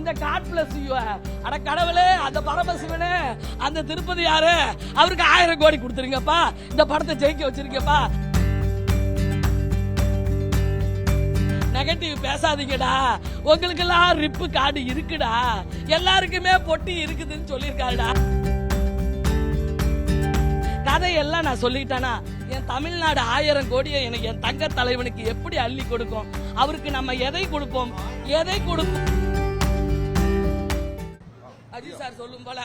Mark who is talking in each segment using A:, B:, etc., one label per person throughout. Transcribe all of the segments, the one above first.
A: இந்த God bless you. அட கடவுளே, அந்த பரமசிவனே, அந்த திருப்பதி யாரு, அவருக்கு 1000 கோடி கொடுத்துருங்கப்பா, இந்த படத்தை ஜெயிக்க வச்சிருக்கப்பா. நெகட்டிவ் பேசாதீங்கடா, உங்களுக்கு எல்லாம் ரிப்பு கார்டு இருக்குடா, எல்லாருக்குமே பொட்டி இருக்குதுன்னு சொல்லியிருக்காருடா. கதையெல்லாம் நான் சொல்லிட்டேனா, என் தமிழ்நாடு 1000 கோடியை எனக்கு என் தங்க தலைவனுக்கு எப்படி அள்ளி கொடுக்கும்? அவருக்கு நம்ம எதை கொடுப்போம், எதை கொடுப்போம்? அஜித் சார் சொல்லும் போல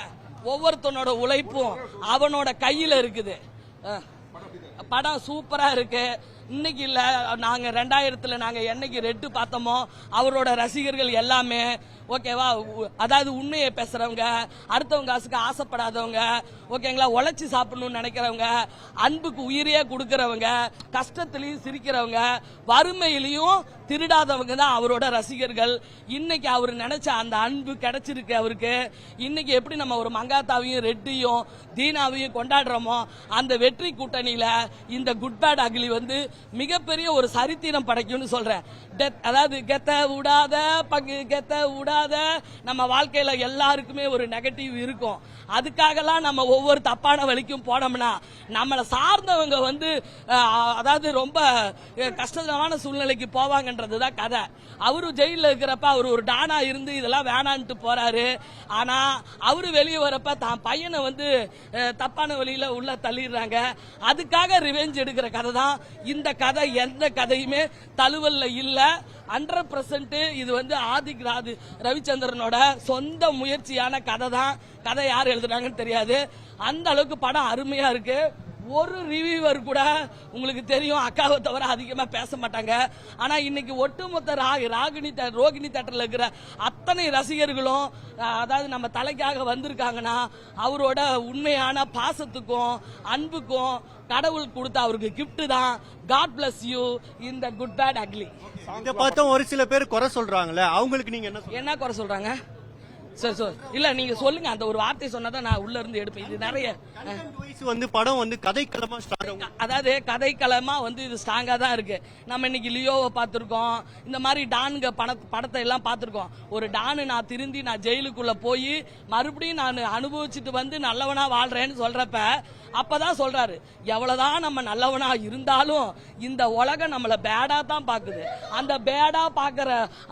A: ஒவ்வொருத்தனோட உழைப்பும் அவனோட கையில இருக்குது. படம் சூப்பரா இருக்கு. இன்னைக்கு இல்ல, நாங்க 2000 நாங்க என்னைக்கு ரெட்டு பார்த்தோமோ அவரோட ரசிகர்கள் எல்லாமே ஓகேவா, அதாவது உண்மையை பேசுறவங்க, அடுத்தவங்க காசுக்கு ஆசைப்படாதவங்க, ஓகேங்களா, உழைச்சி சாப்பிடணும்னு நினைக்கிறவங்க, அன்புக்கு உயிரையே கொடுக்கறவங்க, கஷ்டத்திலையும் சிரிக்கிறவங்க, வறுமையிலையும் திருடாதவங்க தான் அவரோட ரசிகர்கள். இன்னைக்கு அவர் நினைச்ச அந்த அன்பு கிடைச்சிருக்கு அவருக்கு. இன்னைக்கு எப்படி நம்ம ஒரு மங்காத்தாவையும் ரெட்டியும் தீனாவையும் கொண்டாடுறோமோ, அந்த வெற்றி கூட்டணியில இந்த குட் பேட் அகிலி வந்து மிகப்பெரிய ஒரு சரித்திரம் படைக்கும்னு சொல்றேன். அதாவது கெத்த விடாத பங்கு, கெத்த விடாத. நம்ம வாழ்க்கையில எல்லாருக்குமே ஒரு நெகட்டிவ் இருக்கும். அதுக்காகலாம் நம்ம ஒவ்வொரு தப்பான வழிக்கும் போனோம்னா நம்மளை சார்ந்தவங்க வந்து அதாவது ரொம்ப கஷ்டமான சூழ்நிலைக்கு போவாங்கன்றதுதான் கதை. அவரு ஜெயில இருக்கிறப்ப அவர் ஒரு டானா இருந்து இதெல்லாம் வேணான்ட்டு போறாரு. ஆனா அவரு வெளியே வரப்ப தான் பையனை வந்து தப்பான வழியில உள்ள தள்ளிடுறாங்க. அதுக்காக ரிவெஞ்ச் எடுக்கிற கதை தான் இந்த கதை. எந்த கதையுமே தழுவல்ல இல்ல. 100% இது வந்து ஆதிக் ரவிச்சந்திரனோட சொந்த முயற்சியான கதை தான். கதை யார் எழுதுறாங்கன்னு தெரியாது. அந்த அளவுக்கு படம் அருமையா இருக்கு. ஒரு ரிவ்யூவர் கூட உங்களுக்கு தெரியும், அக்காவை தவிர அதிகமா பேச மாட்டாங்க. ஆனா இன்னைக்கு ஒட்டுமொத்த ரோகிணி தேட்டர்ல இருக்கிற அத்தனை ரசிகர்களும் அதாவது நம்ம தலைக்காக வந்திருக்காங்கன்னா அவரோட உண்மையான பாசத்துக்கும் அன்புக்கும் கடவுள் கொடுத்த அவருக்கு கிஃப்ட் தான். காட் பிளஸ் யூ இந்த குட் பேட் அக்லி.
B: இத பார்த்தா ஒரு சில பேர் குறை சொல்றாங்கல்ல, அவங்களுக்கு நீங்க
A: என்ன குறை சொல்றாங்க? சார் இல்ல, நீங்க சொல்லுங்க. அந்த ஒரு வார்த்தை சொன்னாதான் நான் உள்ள இருந்து எடுப்பேன். இது நிறைய
B: வந்து படம் வந்து கதைக்களமா,
A: அதாவது கதைக்களமா வந்து இது ஸ்ட்ராங்கா தான் இருக்கு. நம்ம இன்னைக்கு லியோவை பார்த்திருக்கோம், இந்த மாதிரி டானுங்க படத்தை எல்லாம் பார்த்திருக்கோம். ஒரு டானு நான் திருந்தி நான் ஜெயிலுக்குள்ள போய் மறுபடியும் நான் அனுபவிச்சுட்டு வந்து நல்லவனா வாழ்றேன்னு சொல்றப்ப அப்பதான் சொல்றாரு, எவ்வளவுதான் நம்ம நல்லவனா இருந்தாலும் இந்த உலகம் நம்மள பேடா தான் பாக்குது. அந்த பேடா பாக்குற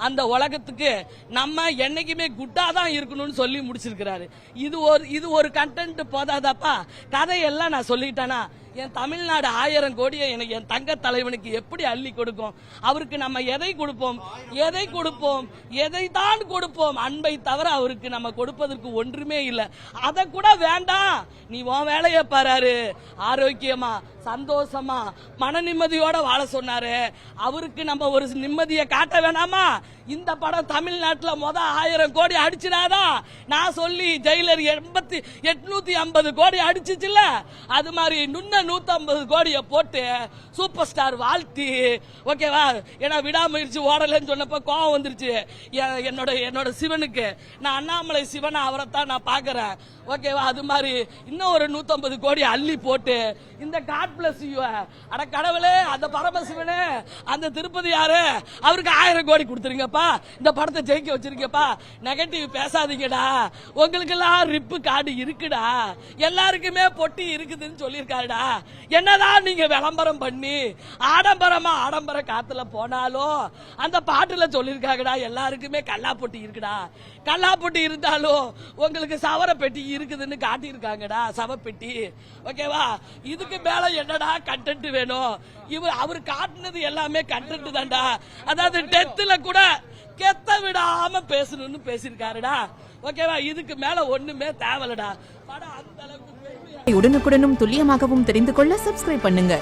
A: அந்த உலகத்துக்கு நம்ம என்னைக்குமே குட்டா தான் இருக்கணும்னு சொல்லி முடிச்சிருக்கிறாரு. இது ஒரு கண்டென்ட் போதாதப்பா, கதையெல்லாம் நான் சொல்லிட்டேனா, என் தமிழ்நாடு 1000 கோடியை எனக்கு என் தங்க தலைவனுக்கு எப்படி அள்ளி கொடுக்கும்? அவருக்கு நம்ம எதை கொடுப்போம், எதை கொடுப்போம், எதை தான் கொடுப்போம்? அன்பை தவிர அவருக்கு நம்ம கொடுப்பதற்கு ஒன்றுமே இல்லை. அதை கூட வேண்டாம், நீ உன் வேலையை பாரு, ஆரோக்கியமா சந்தோஷமா மன நிம்மதியோட வாழ சொன்னாரு. அவருக்கு நம்ம ஒரு நிம்மதியை காட்ட வேணாமா? இந்த படம் தமிழ்நாட்டுல 1000 கோடி அடிச்சிடாதான் நான் சொல்லி ஜெயிலர் 850 கோடி அடிச்சுச்சுல்ல, அது மாதிரி 150 கோடியை போட்டு சூப்பர் ஸ்டார் வாழ்த்தி ஓகேவா. ஏன்னா விடாமுயற்சி ஓடலன்னு சொன்னப்ப கோவம் வந்துருச்சு என்னோட சிவனுக்கு. நான் அண்ணாமலை சிவனை அவரைத்தான் நான் பாக்குறேன் ஓகேவா. அது மாதிரி இன்னும் ஒரு 150 கோடி அள்ளி போட்டு இந்த காட் பிளஸ் யூ. அட கடவுளே, அந்த பரமசிவனே, அந்த திருப்பதி யாரு, அவருக்கு 1000 கோடி கொடுத்துருங்கப்பா, இந்த படத்தை ஜெயிக்க வச்சிருக்கப்பா. நெகட்டிவ் பேசாதீங்கடா, உங்களுக்கு எல்லாம் ரிப்பு கார்டு இருக்குடா, எல்லாருக்குமே பொட்டி இருக்குதுன்னு சொல்லியிருக்காருடா. என்னதான் நீங்க விளம்பரம் பண்ணி ஆடம்பர காத்துல போனாலும் அந்த பாட்டுல சொல்லியிருக்காங்கடா, எல்லாருக்குமே கல்லா பொட்டி இருக்குடா. கல்லா பொட்டி இருந்தாலும் உங்களுக்கு சவர பெட்டி இருக்குதுன்னு காட்டியிருக்காங்கடா, சவப்பெட்டி ஓகேவா. இதுக்கு மேல என்னடா கண்டென்ட் வேணும்? அவர் காட்டினது எல்லாமே கண்டென்ட் தான்டா. அதாவது டெத்துல கூட கெத்த விடாம பேசணும்னு பேசியிருக்காருடா ஓகேவா. இதுக்கு மேல ஒண்ணுமே தேவலடா. படம் அந்த அளவுக்கு
C: உடனுக்குடனும் துல்லியமாகவும் தெரிந்து கொள்ள சப்ஸ்கிரைப் பண்ணுங்க.